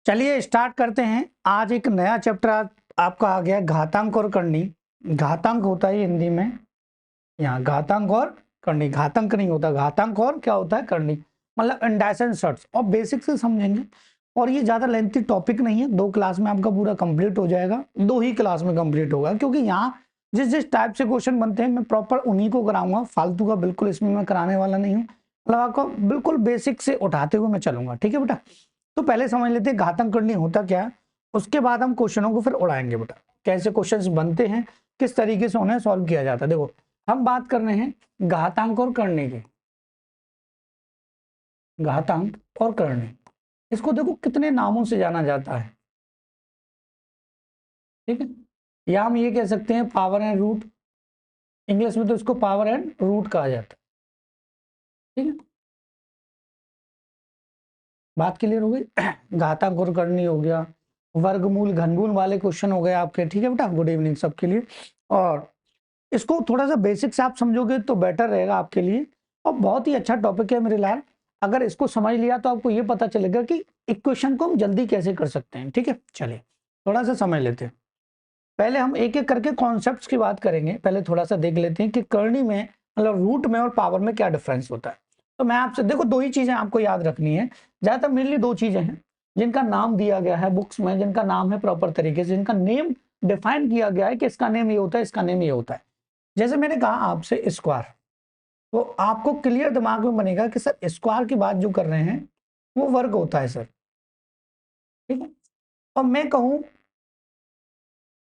चलिए स्टार्ट करते हैं। आज एक नया चैप्टर आपका आ गया, घातांक और करनी। घातांक होता है हिंदी में, यहाँ घातांक और करनी। घातांक नहीं होता, घातांक और क्या होता है, करनी। मतलब इंडाइसन शर्ट्स और बेसिक से समझेंगे। और ये ज्यादा लेंथी टॉपिक नहीं है, 2 क्लास में आपका पूरा कंप्लीट हो जाएगा। 2 ही क्लास में कंप्लीट होगा, क्योंकि यहाँ जिस जिस टाइप से क्वेश्चन बनते हैं मैं प्रॉपर उन्हीं को कराऊंगा। फालतू का बिल्कुल इसमें मैं कराने वाला नहीं हूँ। मतलब आपको बिल्कुल बेसिक से उठाते हुए मैं चलूंगा, ठीक है बेटा। तो पहले समझ लेते हैं घातांक करनी होता क्या है, उसके बाद हम क्वेश्चनों को फिर उड़ाएंगे बेटा। कैसे क्वेश्चंस बनते हैं, किस तरीके से उन्हें सॉल्व किया जाता है। देखो हम बात कर रहे हैं घातांक और करने की। घातांक और करने, इसको देखो कितने नामों से जाना जाता है, ठीक है। या हम ये कह सकते हैं पावर एंड रूट, इंग्लिश में तो इसको पावर एंड रूट कहा जाता है, ठीक है। बात क्लियर हो गई। घातांक और करनी हो गया, वर्गमूल घनमूल वाले क्वेश्चन हो गए आपके, ठीक है बेटा। गुड इवनिंग सबके लिए। और इसको थोड़ा सा बेसिक से आप समझोगे तो बेटर रहेगा आपके लिए। और बहुत ही अच्छा टॉपिक है मेरे लाल। अगर इसको समझ लिया तो आपको ये पता चलेगा कि इक्वेशन को हम जल्दी कैसे कर सकते हैं, ठीक है। चलिए थोड़ा सा समझ लेते हैं। पहले हम एक एक करके कॉन्सेप्ट्स की बात करेंगे। पहले थोड़ा सा देख लेते हैं कि करनी में मतलब रूट में और पावर में क्या डिफरेंस होता है। तो मैं आपसे देखो 2 ही चीजें आपको याद रखनी है। ज्यादातर मेनली 2 चीजें हैं जिनका नाम दिया गया है बुक्स में, जिनका नाम है प्रॉपर तरीके से, जिनका नेम डिफाइन किया गया है कि इसका नेम ये होता है, इसका नेम ये होता है। जैसे मैंने कहा आपसे स्क्वायर, तो आपको क्लियर दिमाग में बनेगा कि सर स्क्वायर की बात जो कर रहे हैं वो वर्ग होता है सर, ठीक है। और मैं कहूं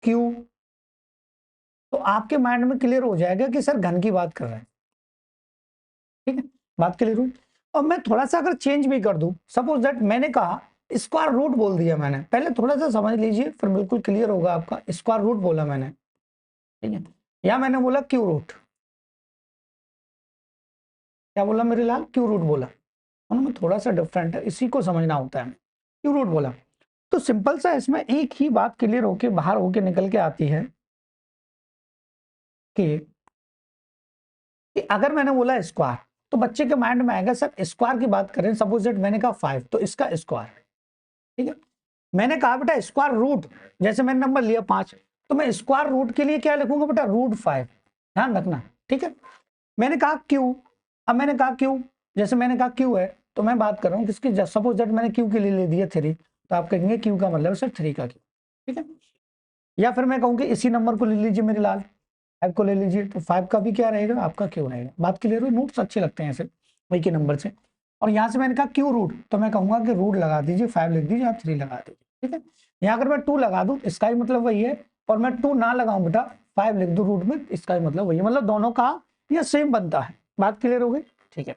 क्यू, तो आपके माइंड में क्लियर हो जाएगा कि सर घन की बात कर रहे हैं, ठीक है। बात क्लियर हुई। और मैं थोड़ा सा अगर चेंज भी कर दूं, सपोज दैट मैंने कहा स्क्वायर रूट बोल दिया मैंने, पहले थोड़ा सा समझ लीजिए फिर बिल्कुल क्लियर होगा आपका। स्क्वायर रूट बोला मैंने, ठीक है। या मैंने बोला क्यू रूट, क्या बोला मेरे लाल, क्यू रूट बोला। उनमें थोड़ा सा डिफरेंट है, इसी को समझना होता है। क्यू रूट बोला तो सिंपल सा इसमें एक ही बात क्लियर होके बाहर होके निकल के आती है कि अगर मैंने बोला स्क्वायर तो बच्चे के माइंड में आएगा सर स्क्वायर की बात करें, सपोज दैट मैंने कहा 5 तो इसका स्क्वायर, ठीक है। मैंने कहा बेटा स्क्वायर रूट, जैसे मैंने नंबर लिया 5 तो मैं स्क्वायर रूट के लिए क्या लिखूंगा बेटा, रूट 5, ध्यान रखना, ठीक है। मैंने कहा क्यू, अब मैंने कहा क्यू, जैसे मैंने कहा क्यू है तो मैं बात कर रहा हूँ किसकी, सपोज दैट मैंने क्यू के लिए ले दिया 3, तो आप कहेंगे क्यू का मतलब सर 3 का क्यू, ठीक है। या फिर मैं कहूँ कि इसी नंबर को ले लीजिए मेरे लाल, 5 को ले लीजिए, तो 5 का भी क्या रहेगा आपका क्यू रहेगा। बात क्लियर हुई। नोट्स अच्छे लगते हैं ऐसे वही के नंबर से। और यहाँ से मैंने कहा क्यू रूट, तो मैं कहूंगा कि रूट लगा दीजिए, 5 लिख दीजिए, आप 3 लगा दीजिए, ठीक है। यहाँ अगर मैं 2 लगा दूं इसका ही मतलब वही है, और मैं 2 ना लगाऊं बेटा 5 लिख दूं रूट में, इसका ही मतलब वही है। मतलब दोनों का ये सेम बनता है। बात क्लियर हो गई, ठीक है।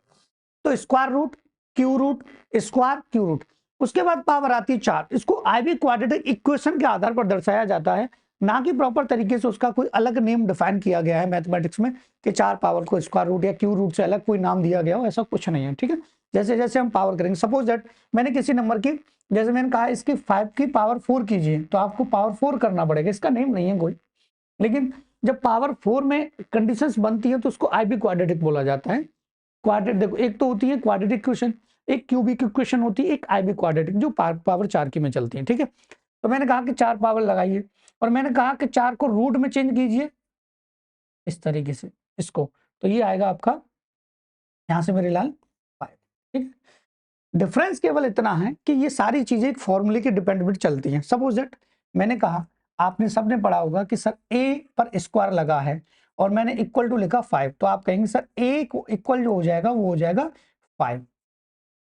तो square root, cube root, square, cube root. उसके बाद पावर आती है 4। इसको आईवी क्वाड्रेटिक इक्वेशन के आधार पर दर्शाया जाता है, ना कि प्रॉपर तरीके से उसका कोई अलग नेम डिफाइन किया गया है मैथमेटिक्स में कि 4 पावर को स्क्वायर रूट या क्यू रूट से अलग कोई नाम दिया गया हो, ऐसा कुछ नहीं है, ठीक है। जैसे जैसे हम पावर करेंगे, सपोज दैट मैंने किसी नंबर की, जैसे मैंने कहा इसकी 5 की पावर 4 कीजिए, तो आपको पावर 4 करना पड़ेगा, इसका नेम नहीं है कोई। लेकिन जब पावर 4 में कंडीशंस बनती है तो उसको आईबी क्वाड्रेटिक बोला जाता है। क्वाड्रेटिक देखो, एक तो होती है क्वाड्रेटिक इक्वेशन, एक क्यूबिक इक्वेशन होती है, एक आईबी क्वाड्रेटिक जो पावर 4 की में चलती है, ठीक है। तो मैंने कहा कि 4 पावर लगाइए, और मैंने कहा कि 4 को रूट में चेंज कीजिए इस तरीके से इसको, तो ये आएगा आपका यहां से मेरे लाल 5, ठीक है। डिफरेंस केवल इतना है कि ये सारी चीजें एक फॉर्मूले के डिपेंडेंट चलती हैं। सपोज दैट मैंने कहा, आपने सबने पढ़ा होगा कि सर ए पर स्क्वायर लगा है और मैंने इक्वल टू लिखा 5, तो आप कहेंगे सर ए को इक्वल जो हो जाएगा वो हो जाएगा 5,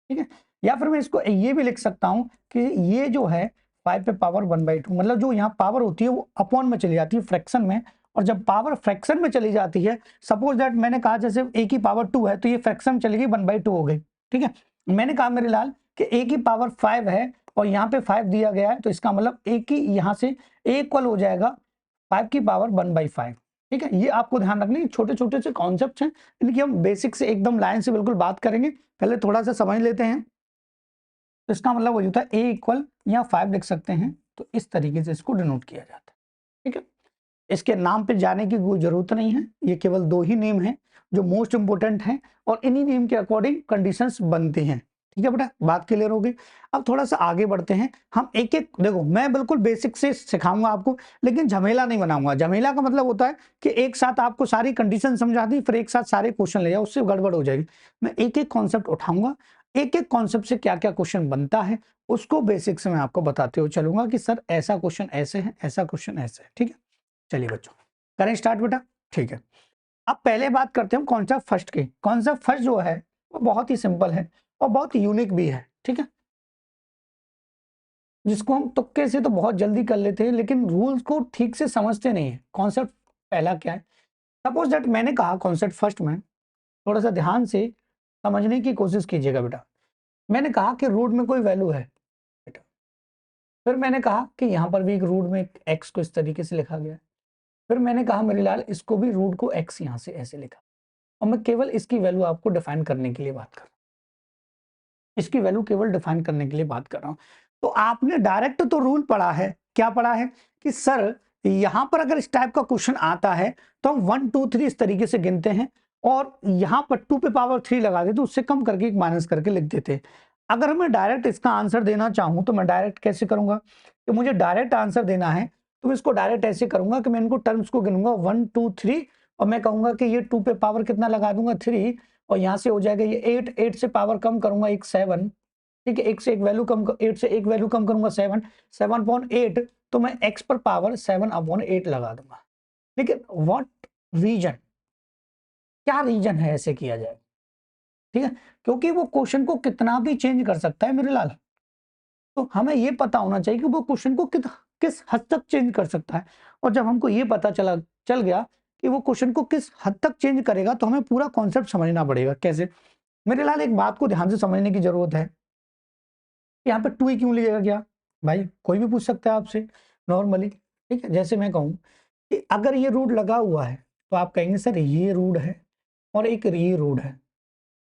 ठीक है। या फिर मैं इसको ये भी लिख सकता हूं कि ये जो है 5 पे पावर 1/2, मतलब जो यहाँ पावर होती है वो अपॉन में चली जाती है फ्रैक्शन में, और जब पावर फ्रैक्शन में चली जाती है, सपोज दैट मैंने कहा जैसे ए की पावर 2 है तो ये फ्रैक्शन चली गई 1/2 हो गई, ठीक है। मैंने कहा मेरे लाल कि ए की पावर 5 है और यहाँ पे 5 दिया गया है, तो इसका मतलब ए की यहाँ से ए इक्वल हो जाएगा 5 की पावर 1/5, ठीक है। ये आपको ध्यान रखना, छोटे छोटे से कॉन्सेप्ट हैं, इनकी हम बेसिक से एकदम लाइन से बिल्कुल बात करेंगे। पहले थोड़ा सा समझ लेते हैं। तो इसका मतलब वही होता है ए इक्वल या 5 लिख सकते हैं, तो इस तरीके से इसको डिनोट किया जाता है, ठीक है। इसके नाम पे जाने की कोई जरूरत नहीं है, ये केवल 2 ही नेम हैं जो मोस्ट इंपोर्टेंट हैं, और इन्हीं नेम के अकॉर्डिंग कंडीशंस बनते हैं, ठीक है बेटा, बात क्लियर हो गई। अब थोड़ा सा आगे बढ़ते हैं, हम एक एक, देखो मैं बिल्कुल बेसिक से सिखाऊंगा आपको, लेकिन झमेला नहीं बनाऊंगा। झमेला का मतलब होता है कि एक साथ आपको सारी कंडीशन समझा दी फिर एक साथ सारे क्वेश्चन ले जाओ, उससे गड़बड़ हो जाएगी। मैं एक एक कॉन्सेप्ट उठाऊंगा, एक एक कॉन्सेप्ट से क्या क्या क्वेश्चन बनता है उसको बेसिक से मैं आपको बताते हुए चलूंगा कि सर ऐसा क्वेश्चन ऐसे है, ऐसा क्वेश्चन ऐसे है। ठीक है, चलिए बच्चों करें स्टार्ट बेटा। ठीक है, अब पहले बात करते हैं कॉन्सेप्ट फर्स्ट की। कॉन्सेप्ट फर्स्ट जो है वो बहुत ही सिंपल है और बहुत यूनिक भी है। ठीक है, जिसको हम तुक्के से तो बहुत जल्दी कर लेते हैं लेकिन रूल्स को ठीक से समझते नहीं है। कॉन्सेप्ट पहला क्या है, सपोज दैट मैंने कहा कॉन्सेप्ट फर्स्ट में, थोड़ा सा ध्यान से समझने की कोशिश कीजिएगा बेटा। मैंने कहा कि रूट में कोई वैल्यू है बेटा, फिर मैंने कहा कि यहाँ पर भी एक रूट में एक्स को इस तरीके से लिखा गया है, फिर मैंने कहा मेरे लाल इसको भी रूट को एक्स यहाँ से ऐसे लिखा, और मैं केवल इसकी वैल्यू आपको डिफाइन करने के लिए बात कर रहा हूँ, इसकी वैल्यू केवल डिफाइन करने के लिए बात कर रहा हूँ। तो आपने डायरेक्ट तो रूल पढ़ा है, क्या पढ़ा है कि सर यहां पर अगर इस टाइप का क्वेश्चन आता है तो हम 1 2 3 इस तरीके से गिनते हैं और यहां पर 2 पे पावर 3 लगा देते, उससे कम करके एक माइनस करके लिख देते हैं। अगर मैं डायरेक्ट इसका आंसर देना चाहूं तो मैं डायरेक्ट कैसे करूंगा, कि मुझे डायरेक्ट आंसर देना है तो मैं इसको डायरेक्ट ऐसे करूंगा कि मैं इनको टर्म्स को गिनूंगा 1 2 3 और मैं कहूंगा कि ये 2 पे पावर कितना लगा दूंगा 3 और यहां से हो जाएगा ये 8, 8 से पावर कम करूंगा एक 7। ठीक है, एक से एक वैल्यू कम, 8 से एक वैल्यू कम करूंगा 7, 7/8 तो मैं x पर पावर 7/8 लगा दूंगा। लेकिन व्हाट रीजन, क्या रीजन है ऐसे किया जाए? ठीक है, क्योंकि वो क्वेश्चन को कितना भी चेंज कर सकता है मेरे लाल, तो हमें ये पता होना चाहिए कि वो क्वेश्चन को किस हद तक चेंज कर सकता है। और जब हमको ये पता चल गया कि वो क्वेश्चन को किस हद तक चेंज करेगा तो हमें पूरा कॉन्सेप्ट समझना पड़ेगा। कैसे मेरे लाल, एक बात को ध्यान से समझने की जरूरत है, यहाँ पे 2 ही क्यों लिया गया? भाई कोई भी पूछ सकता है आपसे नॉर्मली। ठीक है, जैसे मैं कहूँ कि अगर ये रूट लगा हुआ है तो आप कहेंगे सर ये रूट है और एक ये रूट है,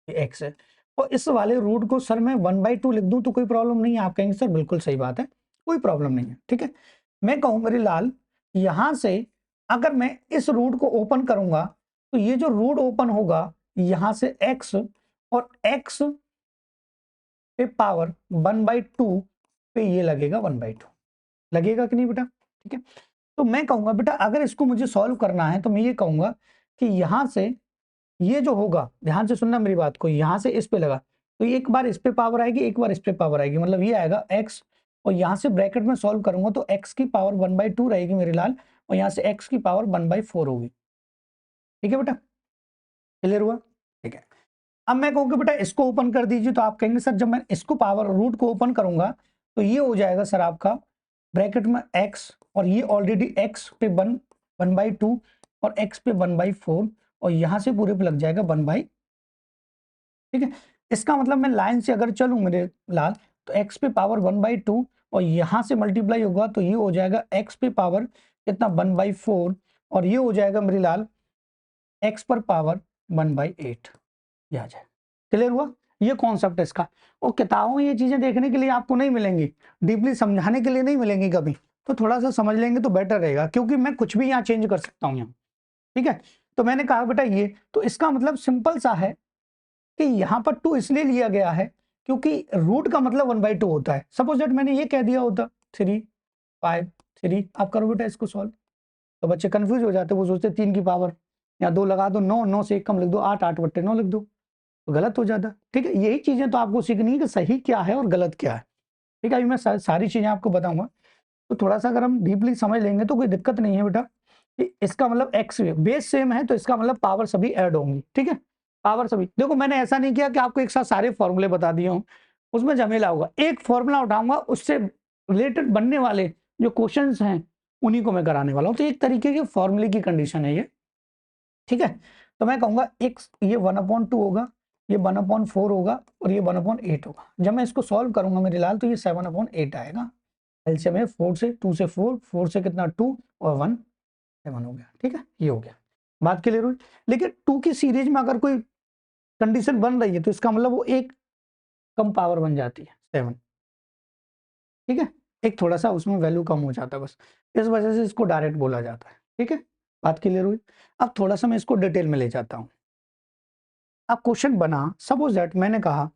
ये एक्स है, और इस वाले रूट को सर मैं 1/2 लिख दूं तो कोई प्रॉब्लम नहीं है। आप कहेंगे सर बिल्कुल सही बात है, कोई प्रॉब्लम नहीं है। ठीक है, मैं कहूँ मेरे लाल यहां से अगर मैं इस रूट को ओपन करूंगा तो ये जो रूट ओपन होगा यहां से एक्स और एक्स पे पावर 1/2 पे ये लगेगा 1/2, लगेगा कि नहीं बेटा? ठीक है, तो मैं कहूंगा बेटा अगर इसको मुझे सॉल्व करना है तो मैं ये कहूंगा कि यहां से ये जो होगा, ध्यान से सुनना मेरी बात को, यहां से इस पे लगा तो एक बार इस पे पावर आएगी एक बार इस पे पावर आएगी, मतलब ये आएगा x और यहां से ब्रैकेट में सॉल्व करूंगा तो x की पावर 1/2 रहेगी मेरे लाल और यहां से x की पावर 1/4 होगी। ठीक है बेटा, क्लियर हुआ? ठीक है, अब मैं कहूँ कि बेटा इसको ओपन कर दीजिए तो आप कहेंगे सर जब मैं इसको पावर रूट को ओपन करूंगा तो ये हो जाएगा सर आपका ब्रैकेट में x और ये ऑलरेडी x पे 1/2 और x पे 1/4 और यहां से पूरे पे लग जाएगा 1/। ठीक है, इसका मतलब मैं लाइन से अगर चलूं मेरे लाल तो x पे पावर 1/2 और यहां से मल्टीप्लाई होगा तो ये हो जाएगा x पे पावर कितना 1/4 और ये हो जाएगा मेरे लाल x पर पावर 1/8। ये आ जाए, क्लियर हुआ? ये कॉन्सेप्ट है इसका। और किताबों में ये चीजें देखने के लिए आपको नहीं मिलेंगी, डीपली समझाने के लिए नहीं मिलेंगी कभी, तो थोड़ा सा समझ लेंगे तो बेटर रहेगा क्योंकि मैं कुछ भी यहाँ चेंज कर सकता हूँ यहाँ। ठीक है, तो मैंने कहा बेटा ये तो इसका मतलब सिंपल सा है कि यहाँ पर 2 इसलिए लिया गया है क्योंकि रूट का मतलब 1/2 होता है। सपोज दैट मैंने ये कह दिया होता 3 5 3, आप करो बेटा इसको सॉल्व, तो बच्चे कंफ्यूज हो जाते, वो सोचते 3 की पावर या 2 लगा दो, 9 9 से 1 कम लिख दो, 8 8/9 लिख दो, तो गलत हो जाता। ठीक है, यही चीजें तो आपको सीखनी है कि सही क्या है और गलत क्या है। ठीक है, अभी मैं सारी चीजें आपको बताऊंगा, तो थोड़ा सा अगर हम डीपली समझ लेंगे तो कोई दिक्कत नहीं है बेटा। कि इसका मतलब एक्स बेस सेम है तो इसका मतलब पावर सभी ऐड होंगी। ठीक है, पावर सभी, देखो मैंने ऐसा नहीं किया कि आपको एक साथ सारे फॉर्मूले बता दिए हों, उसमें झमेला होगा। एक फॉर्मूला उठाऊंगा उससे रिलेटेड बनने वाले जो क्वेश्चंस हैं उन्हीं को मैं कराने वाला हूं, तो एक तरीके के फॉर्मूले की कंडीशन है ये। ठीक है, तो मैं कहूंगा एक ये 1/2 होगा, ये 1/4 होगा और ये 1/8 होगा। जब मैं इसको सॉल्व करूंगा मेरे लाल तो ये 7/8 आएगा। एलसीएम है 4 से, 2 से 4, 4 से कितना 2 और 1 7 हो गया। ठीक है, ये हो गया, बात क्लियर हुई। लेकिन 2 की सीरीज में अगर कोई कंडीशन बन रही है तो इसका मतलब वो एक कम पावर बन जाती है 7। ठीक है, एक थोड़ा सा उसमें वैल्यू कम हो जाता है बस, इस वजह से इसको डायरेक्ट बोला जाता है। ठीक है, बात क्लियर हुई। अब थोड़ा सा मैं इसको डिटेल में ले जाता हूं। अब क्वेश्चन बना, सपोज दैट मैंने कहा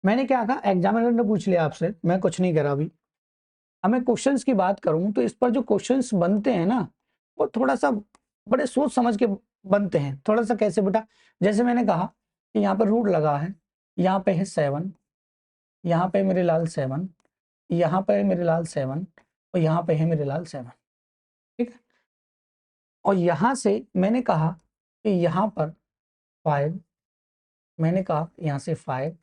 मैंने क्या कहा, एग्जामिनर ने पूछ लिया आपसे, मैं कुछ नहीं करा अभी। अब मैं क्वेश्चंस की बात करूं तो इस पर जो क्वेश्चंस बनते हैं ना, वो थोड़ा सा बड़े सोच समझ के बनते हैं। थोड़ा सा कैसे बेटा, जैसे मैंने कहा कि यहाँ पर रूट लगा है, यहाँ पे है 7, यहाँ पे मेरे लाल 7, यहाँ पे है मेरे लाल 7, और यहाँ पे है मेरे लाल 7, ठीक है। और यहाँ से मैंने कहा कि यहाँ पर 5, मैंने कहा यहाँ से 5,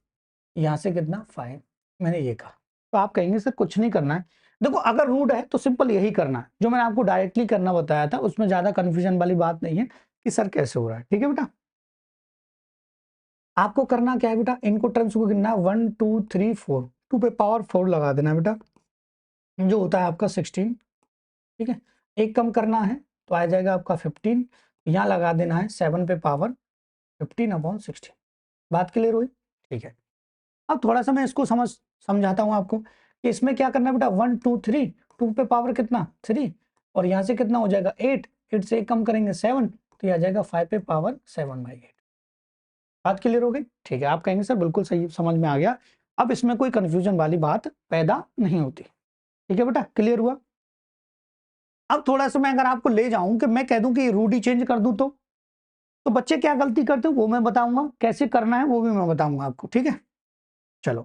यहाँ से कितना 5, मैंने ये कहा। तो आप कहेंगे सर कुछ नहीं करना है। देखो अगर रूट है तो सिंपल यही करना है जो मैंने आपको डायरेक्टली करना बताया था, उसमें ज्यादा कंफ्यूजन वाली बात नहीं है कि सर कैसे हो रहा है, ठीक है बेटा। आपको करना क्या है बेटा, इनको टर्म्स को गिनना, 1 2 3 4, 2 पे पावर 4 लगा देना बेटा, जो होता है आपका 16, ठीक है। एक कम करना है तो आ जाएगा आपका 15, यहाँ लगा देना है 7 पे पावर 15/16। बात क्लियर हुई, ठीक है। अब थोड़ा सा मैं इसको समझाता हूँ आपको कि इसमें क्या करना है बेटा, 1 2 3, 2 पे पावर कितना 3, और यहाँ से कितना हो जाएगा 8, 8 से एक कम करेंगे 7, तो ये आ जाएगा 5 पे पावर 7/8। बात क्लियर हो गई, ठीक है। आप कहेंगे सर बिल्कुल सही, समझ में आ गया, अब इसमें कोई कंफ्यूजन वाली बात पैदा नहीं होती, ठीक है बेटा, क्लियर हुआ। अब थोड़ा सा मैं अगर आपको ले जाऊं कि मैं कह दूं कि रूट ही चेंज कर दूं, तो बच्चे क्या गलती करते हैं वो मैं बताऊंगा, कैसे करना है वो भी मैं बताऊंगा आपको, ठीक है। चलो,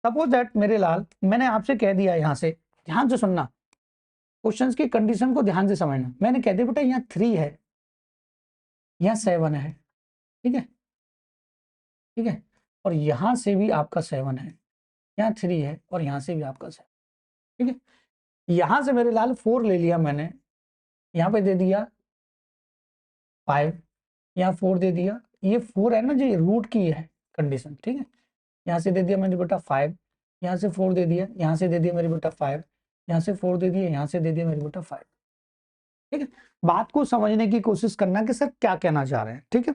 सपोज दैट मेरे लाल, मैंने आपसे कह दिया, यहां से ध्यान से सुनना, क्वेश्चंस की कंडीशन को ध्यान से समझना। मैंने कह दिया बेटा यहाँ 3 है, यहाँ 7 है, ठीक है, ठीक है, और यहां से भी आपका 7 है, यहाँ 3 है, और यहां से भी आपका 7, ठीक है। यहां से मेरे लाल 4 ले लिया मैंने, यहाँ पे दे दिया 5, यहाँ 4 दे दिया, ये 4 है ना जो रूट की है कंडीशन, ठीक है। यहाँ से दे दिया मैंने बेटा 5, यहाँ से 4 दे दिया, यहाँ से दे दिया मेरे बेटा 5, यहाँ से 4 दे दिया, यहाँ से दे दिया मेरे बेटा 5, ठीक है। बात को समझने की कोशिश करना कि सर क्या कहना चाह रहे हैं, ठीक है,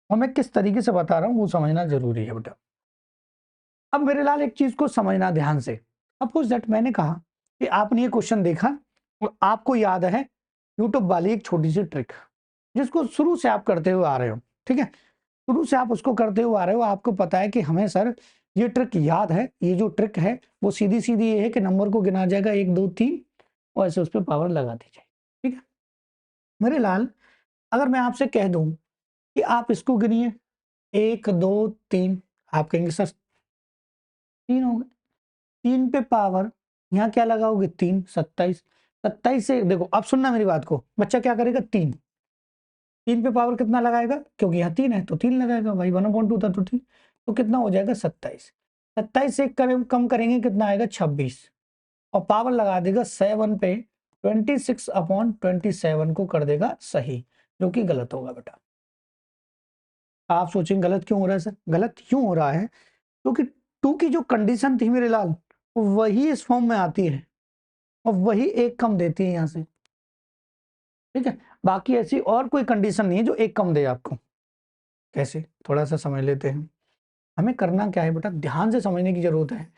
और मैं किस तरीके से बता रहा हूँ वो समझना जरूरी है बेटा। अब मेरे लाल एक चीज को समझना ध्यान से, सपोज दैट मैंने कहा कि आपने ये क्वेश्चन देखा और आपको याद है यूट्यूब वाली एक छोटी सी ट्रिक, जिसको शुरू से आप करते हुए आ रहे हो, ठीक है, शुरू से आप उसको करते हुए आ रहे हो, आपको पता है कि हमें सर ये ट्रिक याद है। ये जो ट्रिक है वो सीधी सीधी ये है कि नंबर को गिना जाएगा 1 2 3 और ऐसे उस पर पावर लगा दी जाए, ठीक है। मेरे लाल, अगर मैं आपसे कह दूं कि आप इसको गिनिए 1 2 3, आप कहेंगे सर 3 हो गए, 3 पे पावर यहाँ क्या लगाओगे 3, 27, 27 से देखो, अब सुनना मेरी बात को, बच्चा क्या करेगा 3, 3 पे पावर कितना लगाएगा, क्योंकि यहाँ 3 है तो 3 लगाएगा भाई, 1/2 था तो 3, तो कितना हो जाएगा 27, 27 से कम करेंगे कितना आएगा 26, और पावर लगा देगा 7 पे, 26/27 को कर देगा सही, जो कि गलत होगा बेटा। आप सोचेंगे गलत क्यों हो रहा है सर, गलत क्यों हो रहा है, क्योंकि 2 की जो कंडीशन थी मेरे लाल, वही इस फॉर्म में आती है और वही एक कम देती है यहाँ से, ठीक है। बाकी ऐसी और कोई कंडीशन नहीं है जो एक कम दे आपको। कैसे, थोड़ा सा समझ लेते हैं। हमें करना क्या है बेटा, ध्यान से समझने की जरूरत है।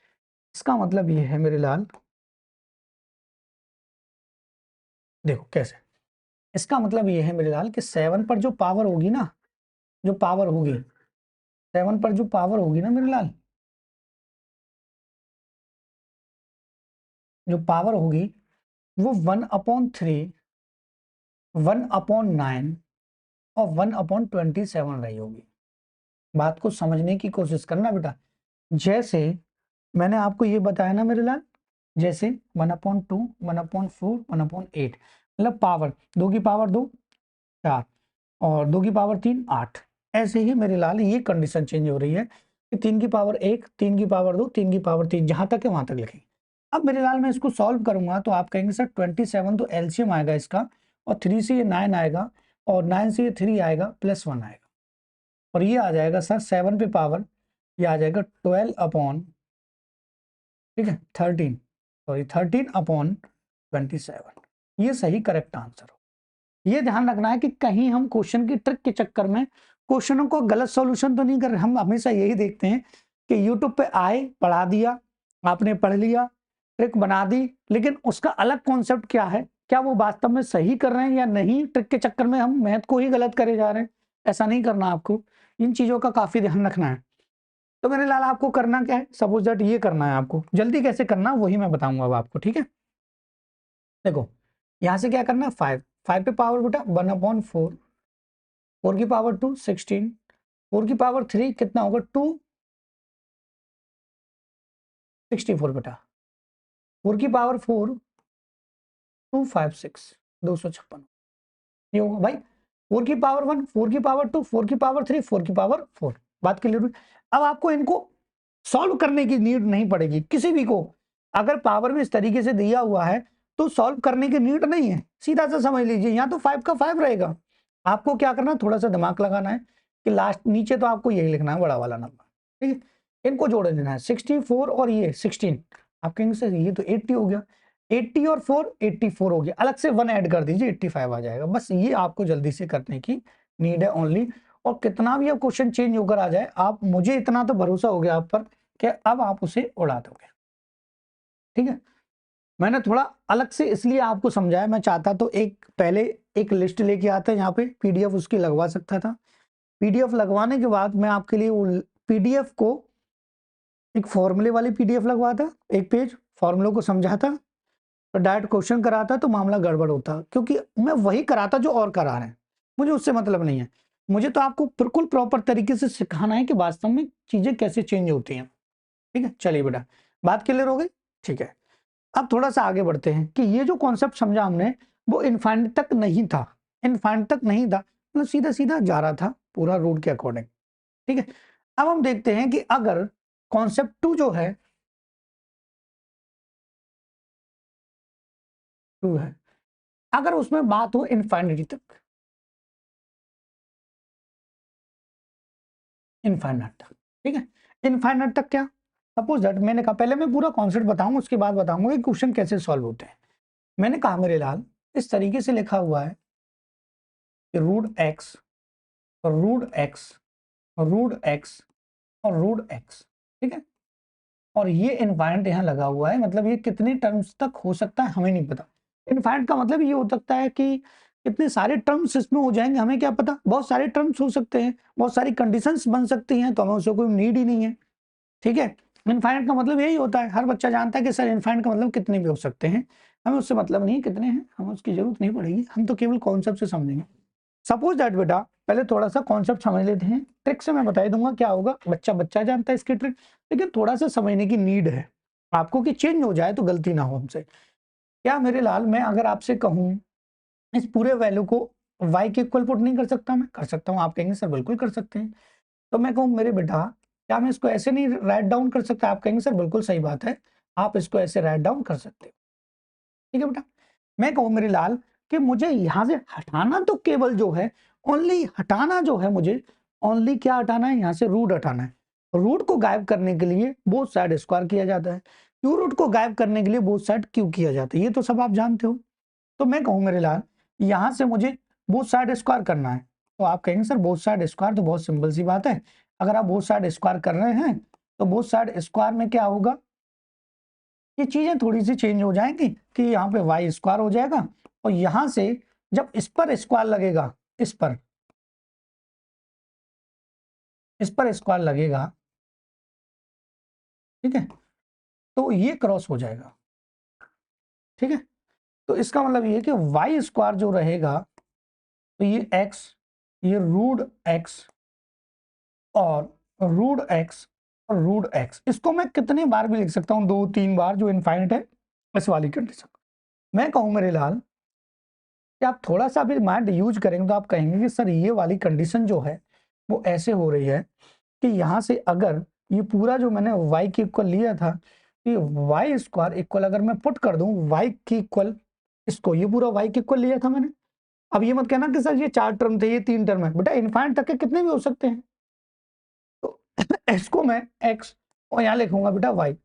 इसका मतलब ये है मेरे लाल, देखो कैसे, इसका मतलब ये है मेरे लाल कि 7 पर जो पावर होगी ना, जो पावर होगी 7 पर जो पावर होगी ना मेरे लाल, जो पावर होगी वो 1/3, 1/9 और 1/27 रही होगी। बात को समझने की कोशिश करना बेटा। जैसे मैंने आपको ये बताया ना मेरे लाल, जैसे 1/2, 1/4, 1/8, मतलब पावर 2 की पावर 2 4 और 2 की पावर 3 8। ऐसे ही मेरे लाल ये कंडीशन चेंज हो रही है कि 3 की पावर 1, 3 की पावर 2, 3 की पावर 3, जहां तक है वहां तक लिखेंगे। अब मेरे लाल मैं इसको सॉल्व करूंगा तो आप कहेंगे सर 27 तो एलसीएम आएगा इसका, और 3 से ये 9 आएगा, और 9 से ये 3 आएगा, +1 आएगा, और ये आ जाएगा सर 7 पे पावर, ये आ जाएगा 12 अपॉन, ठीक है, 13, सॉरी 13/27। ये सही करेक्ट आंसर हो। ये ध्यान रखना है कि कहीं हम क्वेश्चन की ट्रिक के चक्कर में क्वेश्चनों को गलत सॉल्यूशन तो नहीं कर रहे। हम हमेशा यही देखते हैं कि यूट्यूब पे आए, पढ़ा दिया, आपने पढ़ लिया, ट्रिक बना दी, लेकिन उसका अलग कॉन्सेप्ट क्या है, क्या वो वास्तव में सही कर रहे हैं या नहीं, ट्रिक के चक्कर में हम मैथ को ही गलत करे जा रहे हैं। ऐसा नहीं करना आपको, इन चीजों का काफी ध्यान रखना है। तो मेरे लाल आपको करना क्या है, सपोज दैट ये करना है आपको, जल्दी कैसे करना वही मैं बताऊंगा अब आपको, ठीक है। देखो यहां से क्या करना है, 5 5 पे पावर बेटा 1/4, 4 की पावर 2 16, 4 की पावर 3 कितना होगा 2 64 बेटा, 4 की पावर 4 256 256 ये होगा भाई। 4 की पावर 1, 4 की पावर 2, 4 की पावर 3, 4 की पावर 4, बात क्लियर हुई। अब आपको इनको सॉल्व करने की नीड नहीं पड़ेगी किसी भी को, अगर पावर में इस तरीके से दिया हुआ है तो सॉल्व करने की नीड नहीं है, सीधा सा समझ लीजिए, यहाँ तो 5 का 5 रहेगा। आपको क्या करना है, थोड़ा सा दिमाग लगाना है कि लास्ट नीचे तो आपको यही लिखना है बड़ा वाला नंबर, ठीक है, इनको जोड़ देना है 64 और ये 16, आप कहेंगे सर ये तो 80 हो गया, 80 और 4 84 हो गया, अलग से 1 ऐड कर दीजिए 85 आ जाएगा। बस ये आपको जल्दी से करने की नीड है ओनली, और कितना भी अब क्वेश्चन चेंज होकर आ जाए, आप मुझे इतना तो भरोसा हो गया आप पर कि अब आप उसे उड़ा दोगे, ठीक है। मैंने थोड़ा अलग से इसलिए आपको समझाया, मैं चाहता तो एक पहले एक लिस्ट लेके आता यहाँ पे पीडीएफ उसकी लगवा सकता था, पीडीएफ लगवाने के बाद मैं आपके लिए वो पीडीएफ को एक फॉर्मूले वाली पीडीएफ लगवाता, एक पेज फॉर्मूलों को समझाता, तो डायरेक्ट क्वेश्चन कराता तो मामला गड़बड़ होता, क्योंकि मैं वही कराता जो और करा रहे हैं, मुझे उससे मतलब नहीं है, मुझे तो आपको बिल्कुल प्रॉपर तरीके से सिखाना है कि वास्तव में चीजें कैसे चेंज होती हैं, ठीक है। चलिए बेटा बात क्लियर हो गई, ठीक है। अब थोड़ा सा आगे बढ़ते हैं कि ये जो कॉन्सेप्ट समझा हमने वो इनफाइनाइट तक नहीं था, इनफाइनाइट तक नहीं था, मतलब सीधा सीधा जा रहा था पूरा रूल के अकॉर्डिंग, ठीक है। अब हम देखते हैं कि अगर कॉन्सेप्ट 2 जो है 2 है, अगर उसमें बात हो इनफाइनिटी तक, इनफाइनाइट तक, ठीक है, इनफाइनाइट तक क्या, सपोज दैट मैंने कहा, पहले मैं पूरा कॉन्सेप्ट बताऊंगा उसके बाद बताऊंगा कि क्वेश्चन कैसे सॉल्व होते हैं। मैंने कहा मेरे लाल इस तरीके से लिखा हुआ है कि रूट एक्स और रूट एक्स और रूट एक्स और रूट एक्स, ठीक है, और ये इनफाइनाइट यहाँ लगा हुआ है, मतलब ये कितने टर्म्स तक हो सकता है हमें नहीं पता। इनफाइनाइट का मतलब ये हो सकता है कि कितने सारे टर्म्स इसमें हो जाएंगे हमें क्या पता, बहुत सारे टर्म्स हो सकते हैं, बहुत सारी कंडीशंस बन सकती हैं, तो हमें उससे कोई नीड ही नहीं है, ठीक है। इनफाइनाइट का मतलब यही होता है, हर बच्चा जानता है कि सर इनफाइनाइट का मतलब कितने भी हो सकते हैं, हमें उससे मतलब नहीं कितने हैं, हमें उसकी जरूरत नहीं पड़ेगी, हम तो केवल कॉन्सेप्ट से समझेंगे। सपोज दैट बेटा पहले थोड़ा सा कॉन्सेप्ट समझ लेते हैं, ट्रिक से मैं बता ही दूंगा क्या होगा, बच्चा बच्चा जानता है इसकी ट्रिक, लेकिन थोड़ा सा समझने की नीड है आपको कि चेंज हो जाए तो गलती ना हो हमसे। क्या मेरे लाल मैं अगर आपसे कहूं इस पूरे वैल्यू को y के इक्वल पुट नहीं कर सकता, मैं कर सकता हूं, आप कहेंगे सर बिल्कुल कर सकते हैं। तो मैं कहूं मेरे बेटा क्या मैं इसको ऐसे नहीं राइट डाउन कर सकता, आप कहेंगे सर बिल्कुल सही बात है, आप इसको ऐसे राइट डाउन कर सकते हो, ठीक है बेटा। मैं कहूं मेरे लाल कि मुझे यहां से हटाना तो केवल जो है ओनली हटाना जो है मुझे ओनली क्या हटाना है, यहां से रूट हटाना है, रूट को गायब करने के लिए बोथ साइड स्क्वायर किया जाता है, क्यू रूट को गायब करने के लिए बोथ साइड क्यू किया जाता है, ये तो सब आप जानते हो। तो मैं कहूं मेरे लाल यहां से मुझे बोथ साइड स्क्वायर करना है, तो आप कहेंगे सर बोथ साइड स्क्वायर तो बहुत सिंपल सी बात है, अगर आप बोथ साइड स्क्वायर कर रहे हैं तो बोथ साइड स्क्वायर में क्या होगा, ये चीजें थोड़ी सी चेंज हो जाएंगी कि यहाँ पे वाई स्क्वायर हो जाएगा, और यहां से जब इस पर स्क्वायर लगेगा, इस पर स्क्वायर लगेगा, ठीक है, तो ये क्रॉस हो जाएगा, ठीक है। तो इसका मतलब ये कि वाई स्क्वायर जो रहेगा तो ये एक्स, ये रूट एक्स और रूट एक्स और रूट एक्स, इसको मैं कितने बार भी लिख सकता हूं, 2 3 बार, जो इनफाइनाइट है इस वाली कंडीशन। मैं कहूं मेरे लाल कि आप थोड़ा सा भी माइंड यूज करेंगे तो आप कहेंगे कि सर ये वाली कंडीशन जो है वो ऐसे हो रही है कि यहां से अगर ये पूरा जो मैंने y की इक्वल लिया था, ये वाई स्क्वायर इक्वल अगर मैं पुट कर दूं y की इक्वल, इसको ये पूरा y की इक्वल लिया था मैंने, अब ये मत कहना कि सर ये 4 टर्म थे, ये 3 टर्म है, बेटा इनफाइनाइट तक के कितने भी हो सकते हैं, तो इसको मैं x और यहां लिखूंगा बेटा y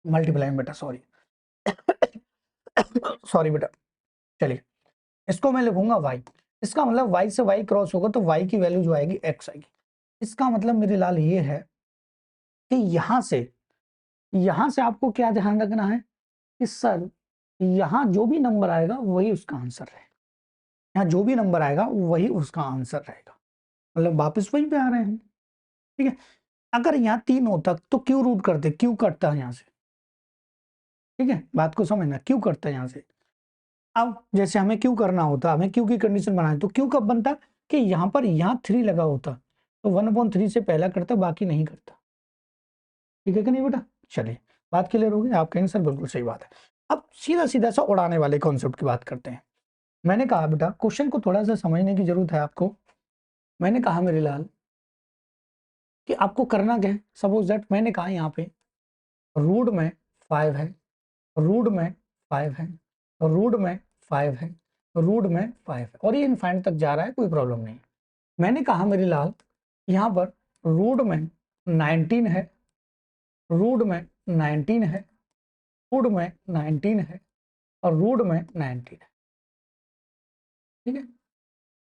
मल्टीप्लाई, बेटा सॉरी सॉरी बेटा, चलिए इसको मैं लिखूंगा y, इसका मतलब y से y क्रॉस होगा तो y की वैल्यू जो आएगी x आएगी। इसका मतलब मेरे लाल ये है कि यहां से आपको क्या ध्यान रखना है कि सर यहां जो भी नंबर आएगा वही उसका आंसर है, यहाँ जो भी नंबर आएगा वही उसका आंसर रहेगा, मतलब वापस वहीं पे आ रहे हैं, ठीक है। अगर यहाँ 3 होता तो क्यों रूट करते, क्यों कटता है यहाँ से, ठीक है, बात को समझना, क्यों कटता है यहाँ से। अब जैसे हमें क्यों करना होता, हमें क्यों की कंडीशन बनाए, तो क्यों कब बनता कि यहाँ पर यहाँ 3 लगा होता तो 1/3 से पहला करता, बाकी नहीं करता, ठीक है कि नहीं बेटा। चलिए बात क्लियर होगी, आप कहेंगे सर बिल्कुल सही बात है। अब सीधा सीधा सा उड़ाने वाले कॉन्सेप्ट की बात करते हैं। मैंने कहा बेटा क्वेश्चन को थोड़ा सा समझने की जरूरत है आपको। मैंने कहा मेरे लाल कि आपको करना क्या है, सपोज दैट मैंने कहा यहाँ पे रूट में 5 है, रूट में 5 है, रूट में 5 है, रूट में 5 है, और ये इनफाइनाइट तक जा रहा है, कोई प्रॉब्लम नहीं। मैंने कहा मेरे लाल यहाँ पर रूट में 19 है, रूट में 19 है, रूट में 19 है, और रूट में 19 है, ठीक है।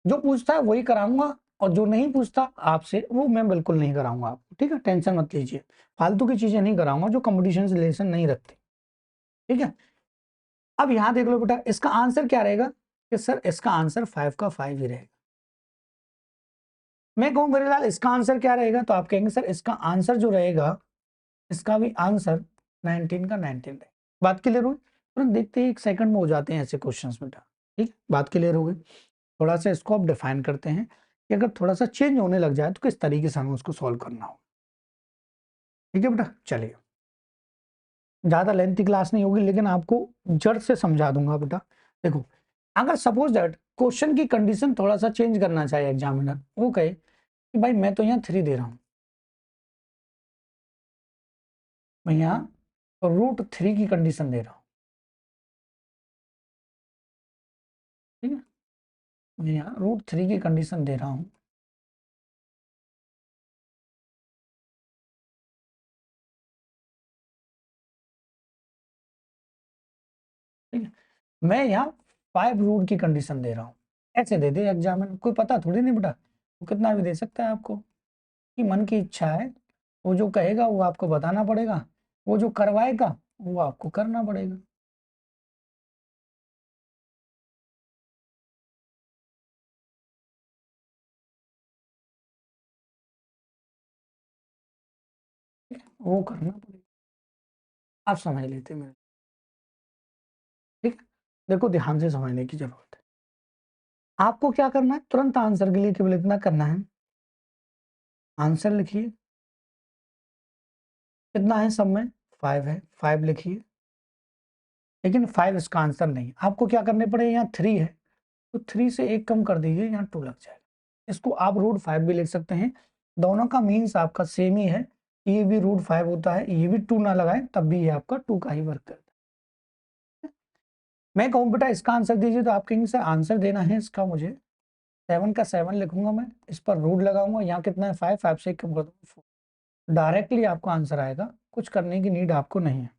जो पूछता है वही कराऊंगा, और जो नहीं पूछता आपसे वो मैं बिल्कुल नहीं कराऊंगा आपको, ठीक है, टेंशन मत लीजिए, फालतू की चीजें नहीं कराऊंगा जो कंपटीशन से रिलेशन नहीं रखती, ठीक है। अब यहां देख लो बेटा, इसका आंसर क्या रहेगा कि सर इसका आंसर 5 का 5 ही रहेगा। मैं कहूं मेरे लाल इसका आंसर क्या रहेगा, तो आप कहेंगे सर इसका आंसर जो रहेगा, इसका भी आंसर 19 का 19 रहेगा। बात क्लियर हुई, तुरंत देखते ही 1 सेकंड में हो जाते हैं ऐसे क्वेश्चंस बेटा, ठीक, बात क्लियर हो गई। थोड़ा सा इसको आप डिफाइन करते हैं कि अगर थोड़ा सा चेंज होने लग जाए तो किस तरीके से हमें उसको सॉल्व करना हो, ठीक है बेटा। चलिए ज्यादा लेंथी क्लास नहीं होगी, लेकिन आपको जड़ से समझा दूंगा बेटा। देखो अगर सपोज दैट क्वेश्चन की कंडीशन थोड़ा सा चेंज करना चाहे एग्जामिनर, वो कहे कि भाई मैं तो यहाँ 3 दे रहा हूँ, मैं यहाँ √3 की कंडीशन दे रहा हूँ, ठीक है, मैं यहाँ √3 की कंडीशन दे रहा हूँ, ठीक है, मैं यहाँ 5 रूट की कंडीशन दे रहा हूँ, ऐसे दे दे एग्जामिनर, कोई पता थोड़ी नहीं बेटा, वो कितना भी दे सकता है आपको, कि मन की इच्छा है, वो जो कहेगा वो आपको बताना पड़ेगा, वो जो करवाएगा वो आपको करना पड़ेगा। वो करना पड़ेगा, आप समझ लेते मेरे, ठीक है। देखो ध्यान से समझने की जरूरत है, आपको क्या करना है, तुरंत आंसर के लिए केवल इतना करना है, आंसर लिखिए, कितना है सब में, 5 है, 5 लिखिए, लेकिन 5 इसका आंसर नहीं, आपको क्या करने पड़े, यहाँ 3 है तो 3 से 1 कम कर दीजिए, यहाँ 2 लग जाएगा, इसको आप √5 भी लिख सकते हैं, दोनों का मीन्स आपका सेम ही है, ये भी √5 होता है, ये भी 2 ना लगाए तब भी ये आपका 2 का ही वर्क करता है। मैं कहूँ बेटा इसका आंसर दीजिए, तो आप कहेंगे सर आंसर देना है इसका मुझे, 7 का 7 लिखूंगा मैं, इस पर रूट लगाऊंगा, यहाँ कितना है 5, 5 से 1 कम कर दूंगा 4, डायरेक्टली आपको आंसर आएगा, कुछ करने की नीड आपको नहीं है,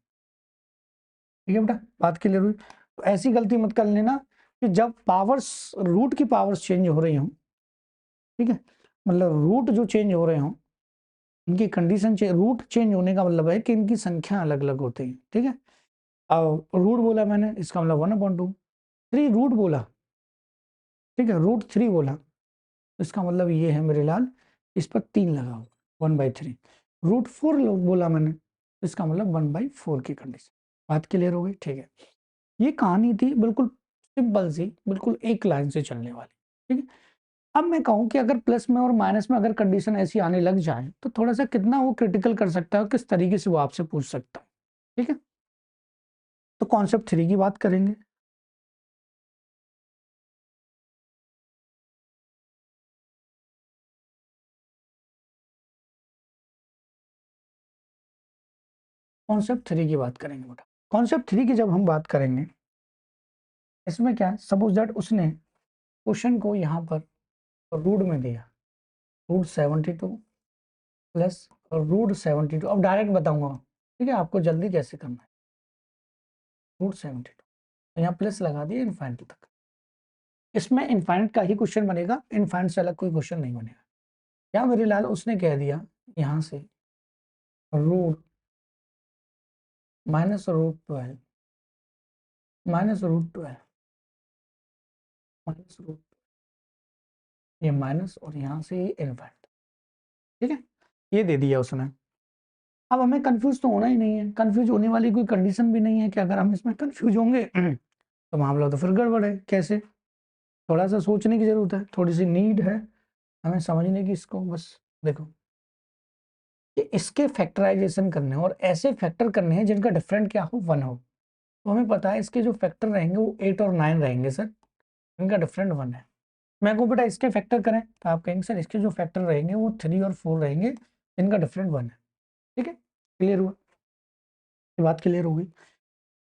ठीक है बेटा, बात क्लियर हुई। तो ऐसी गलती मत कर लेना कि जब पावर्स, रूट की पावर्स चेंज हो रही हों, ठीक है, मतलब रूट जो चेंज हो रहे हों, इनकी कंडीशन रूट चेंज होने का मतलब है कि इनकी संख्या अलग अलग होती है, ठीक है। अब रूट बोला मैंने, इसका मतलब 1/2, 3 रूट बोला, ठीक है, √3 बोला, तो इसका मतलब ये है मेरे लाल, इस पर 3 लगा हो, 1/3, √4 बोला मैंने, तो इसका मतलब 1/4 की कंडीशन, बात क्लियर हो गई, ठीक है। ये कहानी थी बिल्कुल सिंपल सी, बिल्कुल एक लाइन से चलने वाली, ठीक है। अब मैं कहूँ कि अगर प्लस में और माइनस में अगर कंडीशन ऐसी आने लग जाए तो थोड़ा सा कितना वो क्रिटिकल कर सकता है, किस तरीके से वो आपसे पूछ सकता है, ठीक है। तो कॉन्सेप्ट 3 की बात करेंगे। कॉन्सेप्ट 3 की बात करेंगे बेटा, कॉन्सेप्ट 3 की जब हम बात करेंगे, इसमें क्या है, सपोज दैट उसने क्वेश्चन को यहाँ पर रूट में दिया, √72 प्लस √72, अब डायरेक्ट बताऊंगा, ठीक है, आपको जल्दी कैसे करना है, √72, तो यहाँ प्लस लगा दिए इनफाइनाइट तक, इसमें इनफाइनाइट का ही क्वेश्चन बनेगा, इनफाइनाइट से अलग कोई क्वेश्चन नहीं बनेगा। क्या मेरे लाल उसने कह दिया यहाँ से रूट -√12 -√12 -√, ये माइनस और यहाँ से ये इनफाइनाइट, ठीक है, ये दे दिया उसने। अब हमें कंफ्यूज तो होना ही नहीं है, कंफ्यूज होने वाली कोई कंडीशन भी नहीं है कि अगर हम इसमें कंफ्यूज होंगे तो मामला तो फिर गड़बड़ है। कैसे? थोड़ा सा सोचने की जरूरत है, थोड़ी सी नीड है हमें समझने की इसको। बस देखो कि इसके फैक्टराइजेशन करने हैं और ऐसे फैक्टर करने हैं जिनका डिफरेंट क्या हो, 1 हो। तो हमें पता है इसके जो फैक्टर रहेंगे वो 8 और 9 रहेंगे सर, इनका डिफरेंट 1 है। मैं को बेटा इसके फैक्टर करें तो आप कहेंगे सर इसके जो फैक्टर रहेंगे वो 3 और 4 रहेंगे, इनका डिफरेंट 1 है। ठीक है, क्लियर हुआ? ये बात क्लियर हो गई।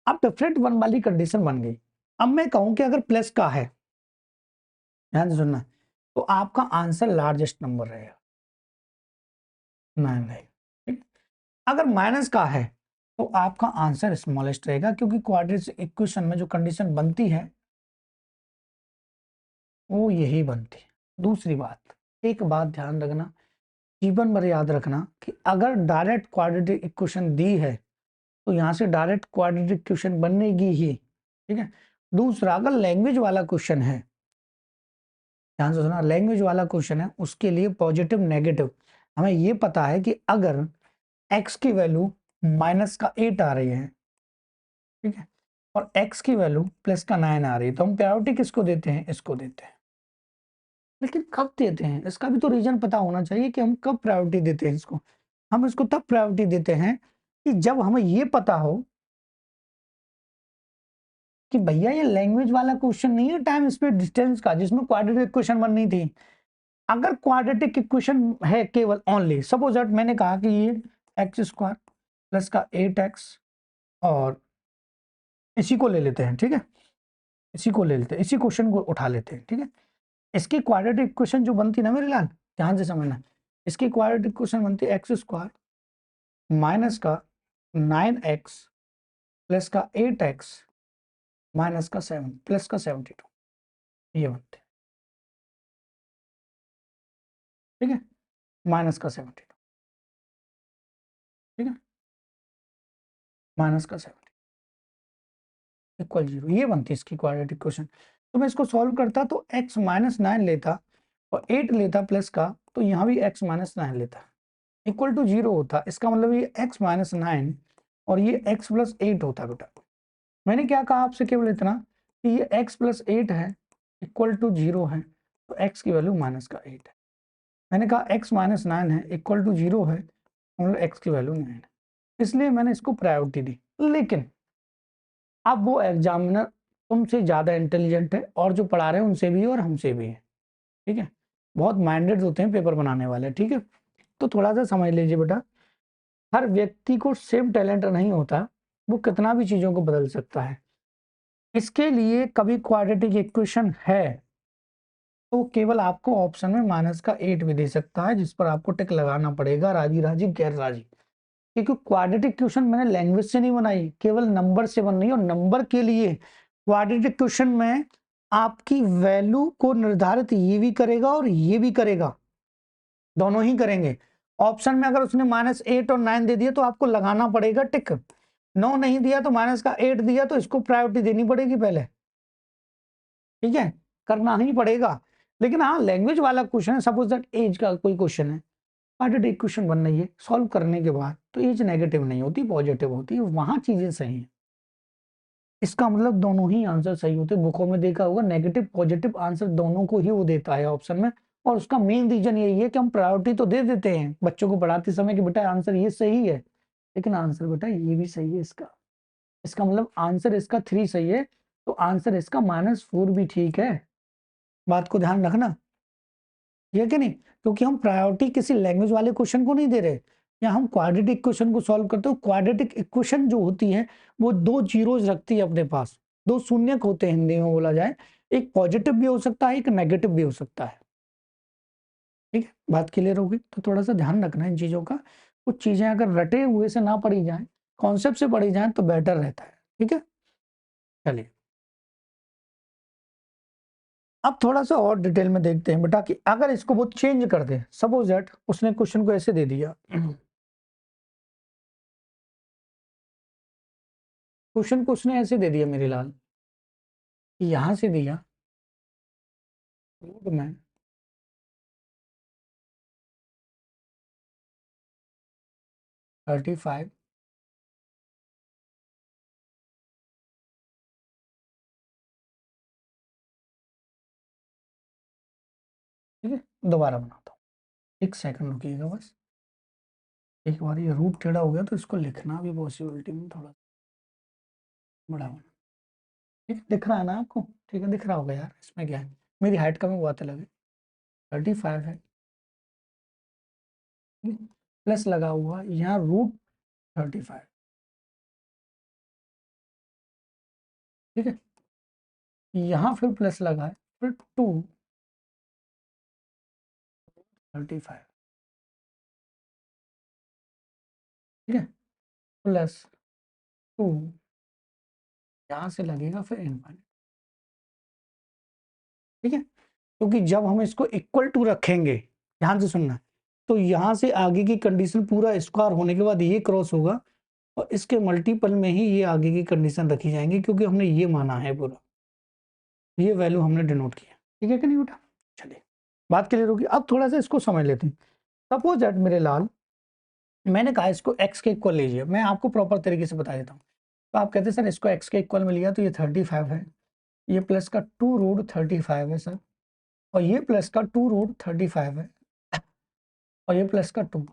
अब डिफरेंट 1 वाली कंडीशन बन गई। अब मैं कहूं कि अगर प्लस का है, ध्यान से सुनना, तो आपका आंसर लार्जेस्ट नंबर रहेगा, 9 रहेगा। ठीक? अगर माइनस का है तो आपका आंसर स्मॉलेस्ट रहेगा, क्योंकि क्वाड्रेटिक इक्वेशन में जो कंडीशन बनती है वो यही बनती है। दूसरी बात, एक बात ध्यान रखना, जीवन भर याद रखना कि अगर डायरेक्ट क्वाड्रेटिक इक्वेशन दी है तो यहां से डायरेक्ट क्वाड्रेटिक इक्वेशन बनेगी ही। ठीक है। दूसरा, अगर लैंग्वेज वाला क्वेश्चन है, ध्यान से सुना, लैंग्वेज वाला क्वेश्चन है, उसके लिए पॉजिटिव नेगेटिव हमें ये पता है कि अगर x की वैल्यू माइनस का 8 आ रही है, ठीक है, और x की वैल्यू प्लस का 9 आ रही है, तो हम प्रायोरिटी किसको देते हैं? इसको देते हैं। लेकिन कब देते हैं इसका भी तो रीजन पता होना चाहिए कि हम कब प्रायोरिटी देते हैं इसको। हम इसको तब प्रायोरिटी देते हैं कि जब हमें ये पता हो कि भैया ये लैंग्वेज वाला क्वेश्चन नहीं है टाइम स्पीड डिस्टेंस का जिसमें क्वाड्रेटिक इक्वेशन बननी थी। अगर क्वाड्रेटिक इक्वेशन है केवल ओनली, सपोज दैट मैंने कहा कि ये एक्स स्क्वायर प्लस का 8x, और इसी को ले लेते हैं, ठीक है, इसी को ले लेते हैं, इसी क्वेश्चन को उठा लेते हैं, ठीक है। इसकी क्वाड्रेटिक इक्वेशन जो बनती ना मेरे लाल, ध्यान से समझना, इसकी क्वाड्रेटिक इक्वेशन बनती है एक्स स्क्वायर माइनस का 9x प्लस का 8x माइनस का 7 प्लस का 72, ये बनते हैं, ठीक है, माइनस का 72, ठीक है, माइनस का 70 इक्वल 0, ये बनती है इसकी क्वाड्रेटिक इक्वेशन। तो मैं इसको सॉल्व करता तो x माइनस 9 लेता और 8 लेता प्लस का, तो यहाँ भी x माइनस 9 लेता, इक्वल टू 0 होता। इसका मतलब ये x माइनस 9 और ये x प्लस 8 होता बेटा। मैंने क्या कहा आपसे? केवल इतना कि ये x प्लस 8 है, इक्वल टू 0 है, तो x की वैल्यू माइनस का 8 है। मैंने कहा x माइनस 9 है, इक्वल टू 0 है, मतलब x की वैल्यू 9 है, इसलिए मैंने इसको प्रायोरिटी दी। लेकिन अब वो एग्जामिनर तुमसे ज्यादा इंटेलिजेंट है, और जो पढ़ा रहे हैं उनसे भी और हमसे भी है, ठीक है, बहुत माइंडेड होते हैं पेपर बनाने वाले, ठीक है। तो थोड़ा सा समझ लीजिए बेटा, हर व्यक्ति को सेम टैलेंट नहीं होता, वो कितना भी चीजों को बदल सकता है। इसके लिए कभी क्वाड्रेटिक इक्वेशन है तो केवल आपको ऑप्शन में माइनस का 8 भी दे सकता है, जिस पर आपको टिक लगाना पड़ेगा, राजी राजी गैर राजी। क्योंकि क्वाड्रेटिक इक्वेशन मैंने लैंग्वेज से नहीं बनाई, केवल नंबर से बन रही है, और नंबर के लिए क्वाड्रेटिक इक्वेशन में आपकी वैल्यू को निर्धारित ये भी करेगा और ये भी करेगा, दोनों ही करेंगे। ऑप्शन में अगर उसने -8 और 9 दे दिया तो आपको लगाना पड़ेगा टिक, 9 नहीं दिया तो -8 दिया तो इसको प्रायोरिटी देनी पड़ेगी पहले, ठीक है, करना ही पड़ेगा। लेकिन हाँ, लैंग्वेज वाला क्वेश्चन है, सपोज दैट एज का कोई क्वेश्चन है, क्वाड्रेटिक इक्वेशन बन रही है, सॉल्व करने के बाद तो एज नेगेटिव नहीं होती, पॉजिटिव होती है, वहां चीजें सही हैं। इसका मतलब दोनों ही आंसर सही होते हैं। बुकों में देखा होगा नेगेटिव पॉजिटिव आंसर दोनों को ही वो देता है ऑप्शन में, और उसका मेन रीजन यही है कि हम प्रायोरिटी तो दे देते हैं बच्चों को पढ़ाते समय कि बेटा आंसर ये सही है, लेकिन आंसर बेटा ये भी सही है इसका। इसका मतलब आंसर इसका 3 सही है, तो आंसर इसका -4 भी ठीक है। बात को ध्यान रखना, ये कि नहीं, क्योंकि हम प्रायोरिटी किसी लैंग्वेज वाले क्वेश्चन को नहीं दे रहे, या हम क्वाड्रेटिक इक्वेशन को सॉल्व करते हो। क्वाड्रेटिक इक्वेशन जो होती है वो 2 जीरोज रखती है अपने पास, 2 शून्यक होते हैं हिंदी में बोला जाए, एक पॉजिटिव भी हो सकता है, एक नेगेटिव भी हो सकता है, ठीक है। बात क्लियर होगी? तो थोड़ा सा ध्यान रखना इन चीजों का, कुछ चीजें अगर रटे हुए से ना पढ़ी जाए, कॉन्सेप्ट से पढ़ी जाए तो बेटर रहता है, ठीक है। चलिए अब थोड़ा सा और डिटेल में देखते हैं बेटा कि अगर इसको वो चेंज कर दे, सपोज दैट उसने क्वेश्चन को ऐसे दे दिया, क्वेश्चन को उसने ऐसे दे दिया मेरे लाल, यहां से दिया रूट में 35, ठीक है। दोबारा बनाता हूँ, एक सेकंड रुकिएगा बस। एक बार ये रूट टेढ़ा हो गया तो इसको लिखना भी पॉसिबिलिटी में थोड़ा बड़ा होना। ठीक है, दिख रहा है ना आपको? ठीक है, दिख रहा होगा यार, इसमें क्या है, मेरी हाइट कम है वो बात अलग है। 35 है, प्लस लगा हुआ यहाँ रूट 35, ठीक है। यहाँ फिर प्लस लगा है, फिर 235, ठीक है, प्लस 2, यहाँ से लगेगा फिर इनफाइनाइट, ठीक है। क्योंकि जब हम इसको इक्वल टू रखेंगे, ध्यान से सुनना, तो यहाँ से आगे की कंडीशन पूरा स्क्वायर होने के बाद ये क्रॉस होगा और इसके मल्टीपल में ही ये आगे की कंडीशन रखी जाएंगी, क्योंकि हमने ये माना है पूरा, ये वैल्यू हमने डिनोट किया, ठीक है कि नहीं बेटा? चलिए, बात क्लियर होगी। अब थोड़ा सा इसको समझ लेते हैं। सपोज दैट मेरे लाल, मैंने कहा इसको x के इक्वल लीजिए, मैं आपको प्रॉपर तरीके से बता देता हूँ। तो आप कहते हैं सर इसको x के इक्वल में लिया तो ये 35 है, ये प्लस का 2√35 है सर, और ये प्लस का 2√35 है, और ये प्लस का 2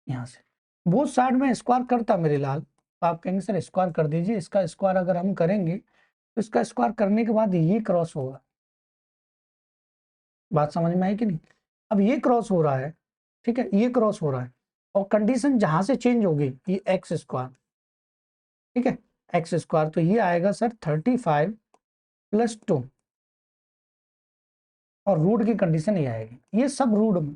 यहाँ से बोथ साइड में स्क्वायर करता मेरे लाल, तो आप कहेंगे सर स्क्वायर कर दीजिए। इसका स्क्वायर अगर हम करेंगे तो इसका स्क्वायर करने के बाद ये क्रॉस होगा, बात समझ में आई कि नहीं? अब ये क्रॉस हो रहा है, ठीक है, ये क्रॉस हो रहा है, और कंडीशन जहां से चेंज होगी ये एक्स स्क्वायर, ठीक है, एक्स स्क्वायर, तो ये आएगा सर 35 प्लस 2, और रूट की कंडीशन ये आएगी, ये सब रूट में,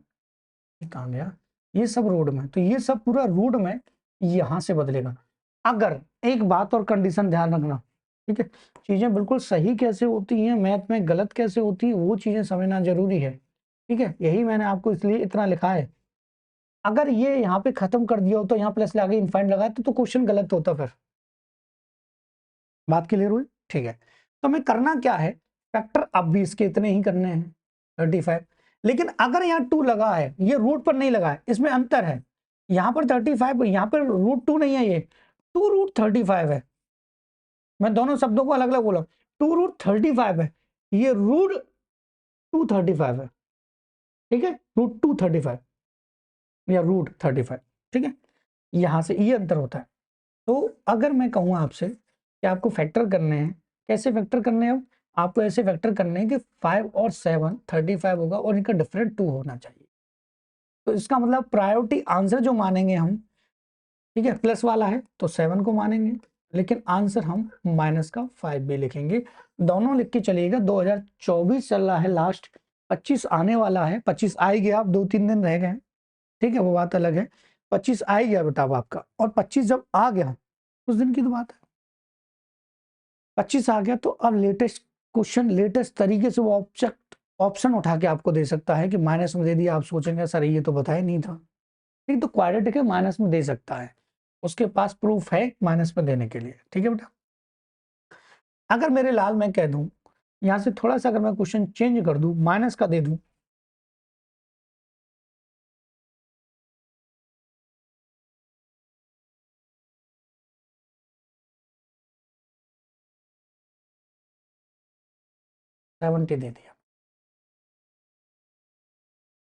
ये कहाँ गया, ये सब रूट में, तो ये सब पूरा रूट में यहां से बदलेगा। अगर एक बात और कंडीशन ध्यान रखना, ठीक है, चीजें बिल्कुल सही कैसे होती हैं, मैथ में गलत कैसे होती है, वो चीजें समझना जरूरी है, ठीक है। यही मैंने आपको इसलिए इतना लिखा है। अगर ये यहाँ पे खत्म कर दिया हो तो यहाँ प्लस लगा इनफाइनाइट लगाया तो क्वेश्चन गलत होता, फिर बात क्लियर हुई? ठीक है, तो हमें करना क्या है, फैक्टर अब भी इसके इतने ही करने हैं 35, लेकिन अगर यहाँ 2 लगा है, ये रूट पर नहीं लगा है, इसमें अंतर है, यहाँ पर 35, यहाँ पर √2 नहीं है, ये 2√35 है। मैं दोनों शब्दों को अलग अलग बोला, 2√35 है, ये √235 है, ठीक है, √235 या √35, ठीक है, यहां से ये अंतर होता है। तो अगर मैं कहूँ आपसे कि आपको फैक्टर करने हैं, कैसे फैक्टर करने हैं, आपको ऐसे फैक्टर करने हैं कि 5 और 7 35 होगा और इनका डिफरेंट 2 होना चाहिए। तो इसका मतलब प्रायोरिटी आंसर जो मानेंगे हम, ठीक है, प्लस वाला है तो 7 को मानेंगे, लेकिन आंसर हम माइनस का 5 भी लिखेंगे। दोनों लिख के चलिएगा, 2024 चल रहा है लास्ट, 25 आने वाला है, 25 आ ही गया, आप 2-3 दिन रह गए, ठीक है, वो बात अलग है। 25 आ ही गया बेटा अब आपका, और 25 जब आ गया उस दिन की तो बात है, 25 आ गया तो अब लेटेस्ट क्वेश्चन, लेटेस्ट तरीके से वो ऑब्जेक्ट ऑप्शन उठा के आपको दे सकता है कि माइनस में दे दिया। आप सोचेंगे सर ये तो बताया नहीं था, ठीक, तो क्वाड्रेटिक है, माइनस में दे सकता है, उसके पास प्रूफ है माइनस में देने के लिए, ठीक है बेटा। अगर मेरे लाल मैं कह दूं, यहां से थोड़ा सा अगर मैं क्वेश्चन चेंज कर दूं, माइनस का दे दूं, सेवेंटी दे दिया,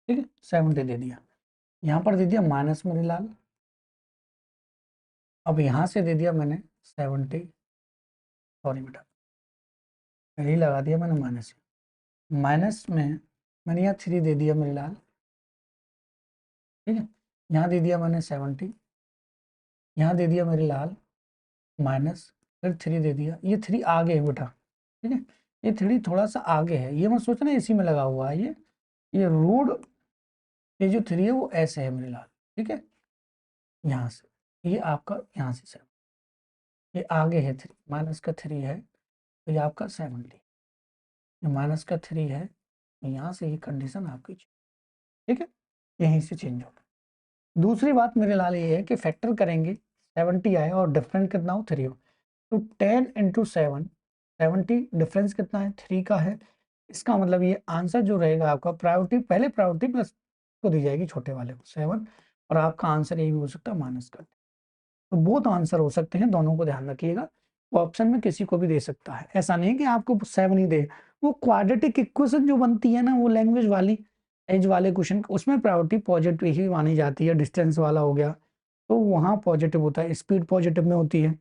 ठीक है, 70 दे दिया, यहां पर दे दिया माइनस मेरे लाल, अब यहां से दे दिया मैंने 70, सॉरी बेटा यही लगा दिया मैंने माइनस, माइनस में मैंने यहाँ 3 दे दिया मेरे लाल, ठीक है, यहाँ दे दिया मैंने 70, यहाँ दे दिया मेरे लाल माइनस, फिर 3 दे दिया, ये 3 आगे है बेटा, ठीक है, ये 3 थोड़ा सा आगे है, ये मत सोचना इसी में लगा हुआ है, ये रूट, ये जो 3 है वो ऐसे है मेरे लाल, ठीक है, यहाँ से ये आपका, यहाँ से 7, ये आगे है 3, माइनस का 3 है, तो ये आपका 70, ये माइनस का 3 है, यहाँ से ये कंडीशन आपकी, ठीक है, यहीं से चेंज होगा। दूसरी बात मेरे लाल ये है कि फैक्टर करेंगे 70 आए और डिफरेंस कितना हो 3 हो, तो 10 इंटू 7, 70 डिफरेंस कितना है 3 का है, इसका मतलब ये आंसर जो रहेगा आपका, प्रायोरिटी पहले प्रायोरिटी प्लस को दी जाएगी छोटे वाले को 7, और आपका आंसर ये भी हो सकता है माइनस कर। तो बोथ आंसर हो सकते हैं, दोनों को ध्यान रखिएगा। वो ऑप्शन में किसी को भी दे सकता है, ऐसा नहीं कि आपको 7 ही दे। वो क्वाड्रेटिक इक्वेशन जो बनती है ना, वो लैंग्वेज वाली एज वाले क्वेश्चन, उसमें प्रायोरिटी पॉजिटिव ही मानी जाती है। डिस्टेंस वाला हो गया तो वहां पॉजिटिव होता है, स्पीड पॉजिटिव में होती है।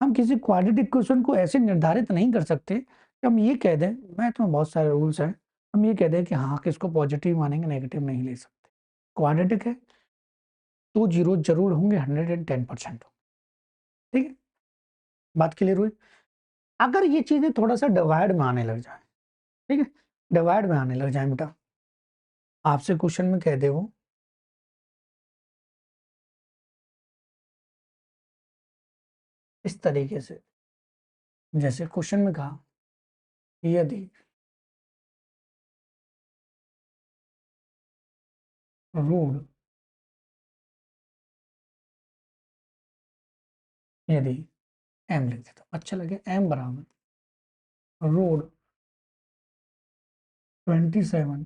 हम किसी क्वाड्रेटिक इक्वेशन को ऐसे निर्धारित नहीं कर सकते कि हम ये कह दें, मैं तो बहुत सारे रूल्स हैं, हम ये कह दें कि हाँ किसको पॉजिटिव मानेंगे, नेगेटिव नहीं ले सकते। क्वाड्रेटिक है तो जीरो जरूर होंगे, 110%। ठीक है, बात क्लियर हुई। अगर ये चीजें थोड़ा सा डिवाइड में आने लग जाए, ठीक है, डिवाइड में आने लग जाए बेटा, आपसे क्वेश्चन में कह दे वो इस तरीके से, जैसे क्वेश्चन में कहा यदि रूट, यदि एम लिख देता, अच्छा लगे, एम बराबर root 27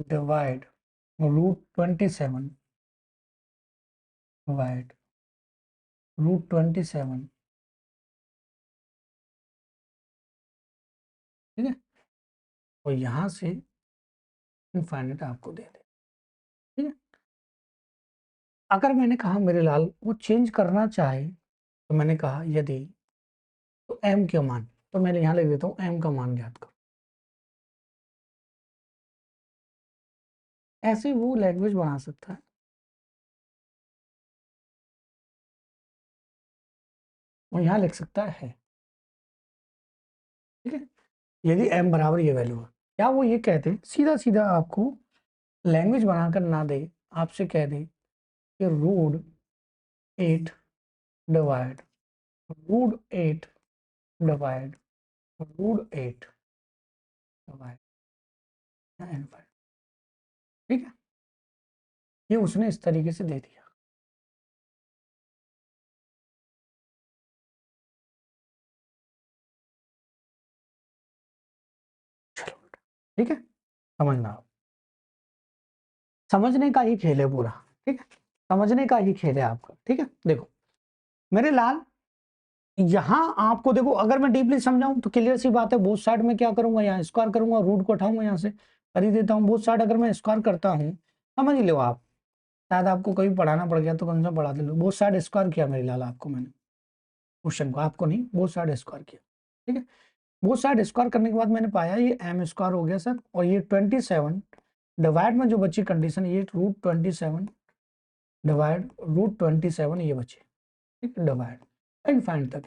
divide root 27 divide root 27, ठीक है, और यहां से इनफाइनाइट आपको दे दे। ठीक है, अगर मैंने कहा मेरे लाल वो चेंज करना चाहे, तो मैंने कहा यदि, तो एम के मान, तो मैं यहां लिख देता हूं एम का मान ज्ञात करो। ऐसे वो लैंग्वेज बना सकता है, वो यहां लिख सकता है। ठीक है, यदि एम बराबर ये वैल्यू है, क्या वो ये कहते हैं सीधा सीधा आपको लैंग्वेज बनाकर ना दे, आपसे कह दे कि root 8 divide root 8 divide root 8 divide n5। ठीक है, ये उसने इस तरीके से दे दिया। चलो, ठीक है, समझना, समझने का ही खेल है पूरा। ठीक है, समझने का ही खेल है आपका। ठीक है, देखो मेरे लाल, यहां आपको देखो, अगर मैं डीपली समझाऊं तो क्लियर सी बात है, बोथ साइड में क्या करूंगा, यहाँ स्क्वायर करूंगा, रूट को उठाऊंगा, यहाँ से कर ही देता हूँ। बोथ साइड अगर मैं स्क्वायर करता हूँ, समझ लो आप, शायद आपको कभी पढ़ाना पड़ गया तो कौन सा पढ़ा दे लो। बोथ साइड स्क्वायर किया मेरे लाल आपको मैंने, क्वेश्चन को, आपको नहीं, बोथ साइड स्क्वायर किया। ठीक है, बोथ साइड स्क्वायर करने के बाद मैंने पाया ये एम स्क्वायर हो गया सर, और ये 27 डिवाइड में जो बची कंडीशन, ये रूट 27 डिवाइड रूट 27 ये बचे। ठीक है, डिवाइड एंड फाइंड तक।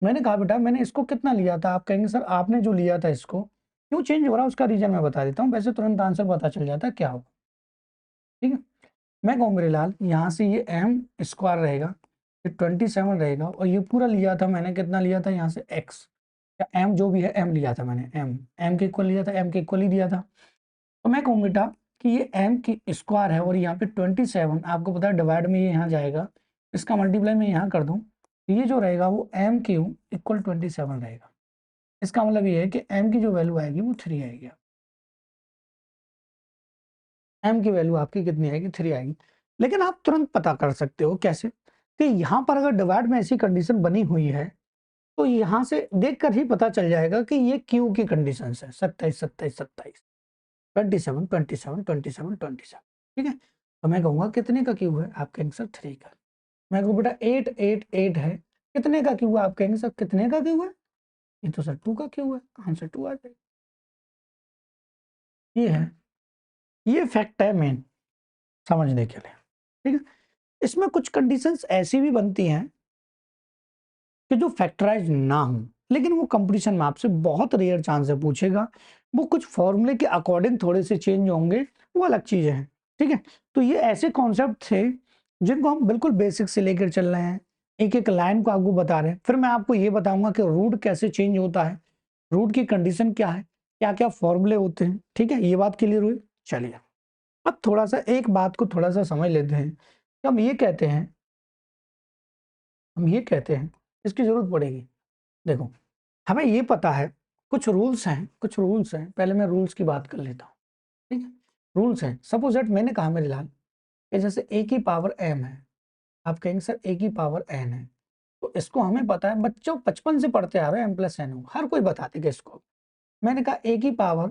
मैंने कहा बेटा मैंने इसको कितना लिया था, आप कहेंगे सर आपने जो लिया था इसको क्यों चेंज हो रहा है, उसका रीजन मैं बता देता हूँ, वैसे तुरंत आंसर पता चल जाता है क्या होगा। ठीक है, मैं कहूँ मेरे लाल, यहाँ से ये एम स्क्वायर रहेगा, ये 27 रहेगा, और ये पूरा लिया था मैंने, कितना लिया था यहाँ से एक्स, या एम जो भी है एम लिया था मैंने, एम के इक्वल लिया था, एम के इक्वल ही दिया था। तो मैं कहूँ बेटा कि ये एम की स्क्वायर है, और यहाँ पे 27 आपको पता है डिवाइड में ये यहाँ जाएगा, इसका मल्टीप्लाई मैं यहाँ कर दूँ, ये जो रहेगा वो एम क्यू इक्वल 27 रहेगा। इसका मतलब ये है कि एम की जो वैल्यू आएगी वो 3 आएगी। एम की वैल्यू आपकी कितनी आएगी, 3 आएगी। लेकिन आप तुरंत पता कर सकते हो कैसे, कि यहाँ पर अगर डिवाइड में ऐसी कंडीशन बनी हुई है, तो यहाँ से देखकर ही पता चल जाएगा कि ये क्यू की कंडीशन है, 27 27 27 27 27 27 27। ठीक है, तो मैं कहूँगा कितने का क्यू है, आप कहेंगे सर 3 का। मैं कहूँ बेटा 8 है, कितने का क्यू है, आप कहेंगे सर कितने का क्यू है, ये तो सर 2 का क्यू है, आंसर 2 आ जाएगा। ये है, ये फैक्ट है मेन समझने के लिए। ठीक है, इसमें कुछ कंडीशंस ऐसी भी बनती हैं कि जो फैक्टराइज ना हो, लेकिन वो कंपटीशन में आपसे बहुत रेयर चांस है पूछेगा, वो कुछ फॉर्मूले के अकॉर्डिंग थोड़े से चेंज होंगे, वो अलग चीजें हैं। ठीक है, तो ये ऐसे कॉन्सेप्ट थे जिनको हम बिल्कुल बेसिक से लेकर चल रहे हैं, एक एक लाइन को आपको बता रहे हैं। फिर मैं आपको ये बताऊंगा कि रूट कैसे चेंज होता है, रूट की कंडीशन क्या है, क्या क्या फॉर्मूले होते हैं। ठीक है, ये बात क्लियर हुई। चलिए अब थोड़ा सा एक बात को थोड़ा सा समझ लेते हैं। हम ये कहते हैं, हम ये कहते हैं, इसकी जरूरत पड़ेगी। देखो हमें ये पता है कुछ रूल्स हैं, कुछ रूल्स हैं, पहले मैं रूल्स की बात कर लेता हूँ। ठीक है, रूल्स हैं, सपोज दैट मैंने कहा मेरे लाल कि जैसे a की पावर m है, आप कहेंगे सर a की पावर n है, तो इसको हमें पता है, बच्चों बचपन से पढ़ते आ रहे हैं m प्लस n, हर कोई बता देगा इसको। मैंने कहा a की पावर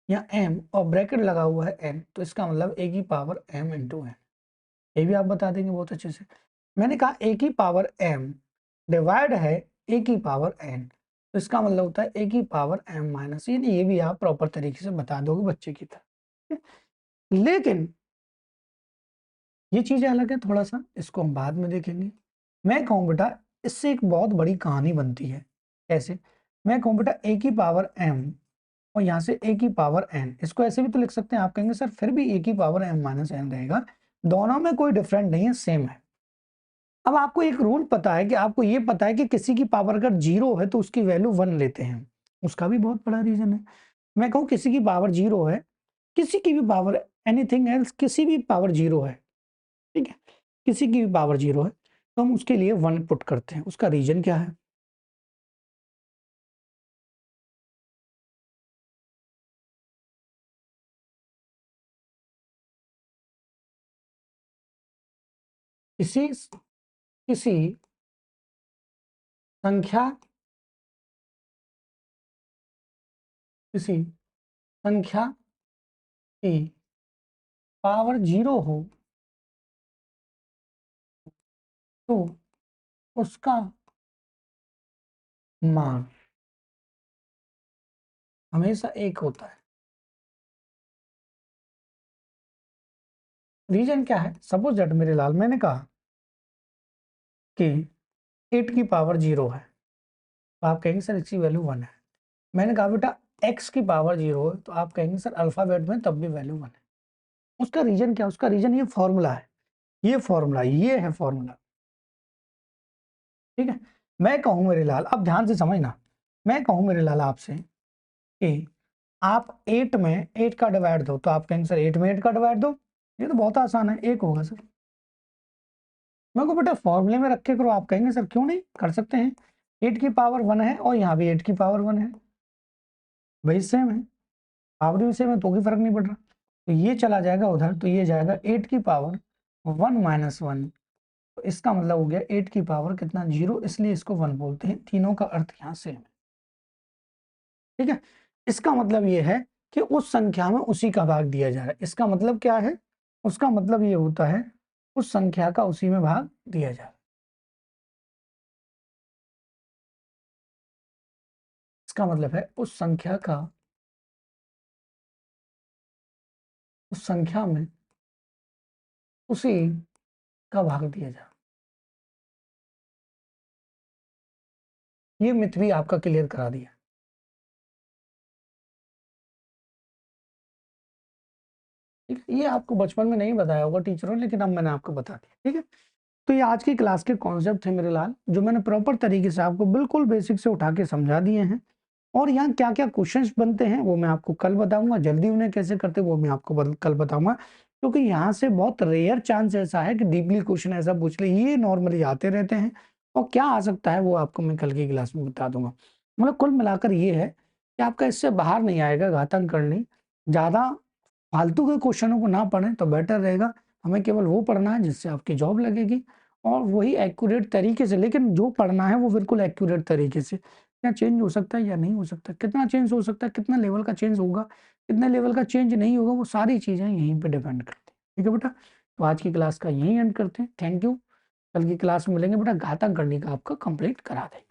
या m और ब्रैकेट लगा हुआ है n, तो इसका मतलब a की पावर m इंटू n, ये भी आप बता देंगे बहुत अच्छे से। मैंने कहा a की पावर m डिवाइड है a की पावर n, तो इसका मतलब होता है a की पावर m माइनस, ये भी आप प्रॉपर तरीके से बता दोगे बच्चे की तरह। लेकिन ये चीजें अलग है थोड़ा सा, इसको हम बाद में देखेंगे। मैं कहूँ बेटा इससे एक बहुत बड़ी कहानी बनती है। कैसे? मैं कहूँ बेटा a की पावर m और यहाँ से a की पावर n, इसको ऐसे भी तो लिख सकते हैं। आप कहेंगे सर फिर भी a की पावर m माइनस n रहेगा, दोनों में कोई डिफरेंट नहीं है, सेम है। अब आपको एक रूल पता है कि आपको ये पता है कि किसी की पावर अगर 0 है तो उसकी वैल्यू 1 लेते हैं, उसका भी बहुत बड़ा रीजन है। मैं कहूँ किसी की पावर 0 है, किसी की भी पावर एनीथिंग एल्स, किसी भी पावर 0 है, ठीक है, किसी की भी पावर 0 है, तो हम उसके लिए 1 पुट करते हैं। उसका रीजन क्या है? किसी किसी संख्या किसी संख्या की पावर 0 हो तो उसका मान हमेशा 1 होता है। रीजन क्या है? सपोज दैट मेरे लाल, मैंने कहा कि 8 की पावर 0 है, तो आप कहेंगे सर इसकी वैल्यू 1 है। मैंने कहा बेटा x की पावर 0 है, तो आप कहेंगे सर अल्फाबेट में तब भी वैल्यू 1 है। उसका रीजन क्या? उसका रीजन ये फॉर्मूला है, ये है फॉर्मूला, ठीक है। मैं कहूँ मेरे लाल, अब ध्यान से समझना, मैं कहूँ मेरे लाल आपसे कि आप 8 में 8 का डिवाइड दो, तो आप कहेंगे सर 8 में 8 का डिवाइड दो, ये तो बहुत आसान है, 1 होगा सर। मैं को बेटा फॉर्मूले में रखे करो, आप कहेंगे सर क्यों नहीं कर सकते हैं, 8 की पावर 1 है और यहाँ भी 8 की पावर 1 है, वही सेम है, पावर भी सेम है, तो भी फर्क नहीं पड़ रहा। तो ये चला जाएगा उधर, तो ये जाएगा 8 की पावर 1 माइनस 1, तो इसका मतलब हो गया 8 की पावर कितना, 0, इसलिए इसको 1 बोलते हैं। तीनों का अर्थ यहाँ सेम है, ठीक है। इसका मतलब ये है कि उस संख्या में उसी का भाग दिया जा रहा है। इसका मतलब क्या है? उसका मतलब ये होता है उस संख्या का उसी में भाग दिया जा रहा है। इसका मतलब है उस संख्या का, उस संख्या में उसी का भाग दिया जा रहा है। ये मिथ भी आपका क्लियर करा दिया, ठीक है। ये आपको बचपन में नहीं बताया होगा टीचरों ने, लेकिन अब मैंने आपको बता दिया, ठीक है। तो ये आज की क्लास के कॉन्सेप्ट थे मेरे लाल, जो मैंने प्रॉपर तरीके से आपको बिल्कुल बेसिक से उठा के समझा दिए हैं। और यहाँ क्या क्या क्वेश्चंस बनते हैं वो मैं आपको कल बताऊंगा, जल्दी उन्हें कैसे करते हैं वो मैं आपको कल बताऊंगा, क्योंकि यहाँ से बहुत रेयर चांस ऐसा है कि डीपली क्वेश्चन ऐसा पूछ ले, ये नॉर्मली आते रहते हैं। और क्या आ सकता है वो आपको मैं कल की क्लास में बता दूंगा। मतलब कुल मिलाकर ये है कि आपका इससे बाहर नहीं आएगा घातक करनी, ज्यादा फालतू के क्वेश्चनों को ना पढ़ें तो बेटर रहेगा। हमें केवल वो पढ़ना है जिससे आपकी जॉब लगेगी, और वही एक्यूरेट तरीके से, लेकिन जो पढ़ना है वो बिल्कुल एक्यूरेट तरीके से। क्या चेंज हो सकता है या नहीं हो सकता, कितना चेंज हो सकता है, कितना लेवल का चेंज होगा, कितने लेवल का चेंज नहीं होगा, वो सारी चीज़ें यहीं पे डिपेंड करती हैं, ठीक है बेटा। तो आज की क्लास का यहीं एंड करते हैं, थैंक यू। कल की क्लास में मिलेंगे बेटा, घातक गणित का आपका कंप्लीट करा देंगे।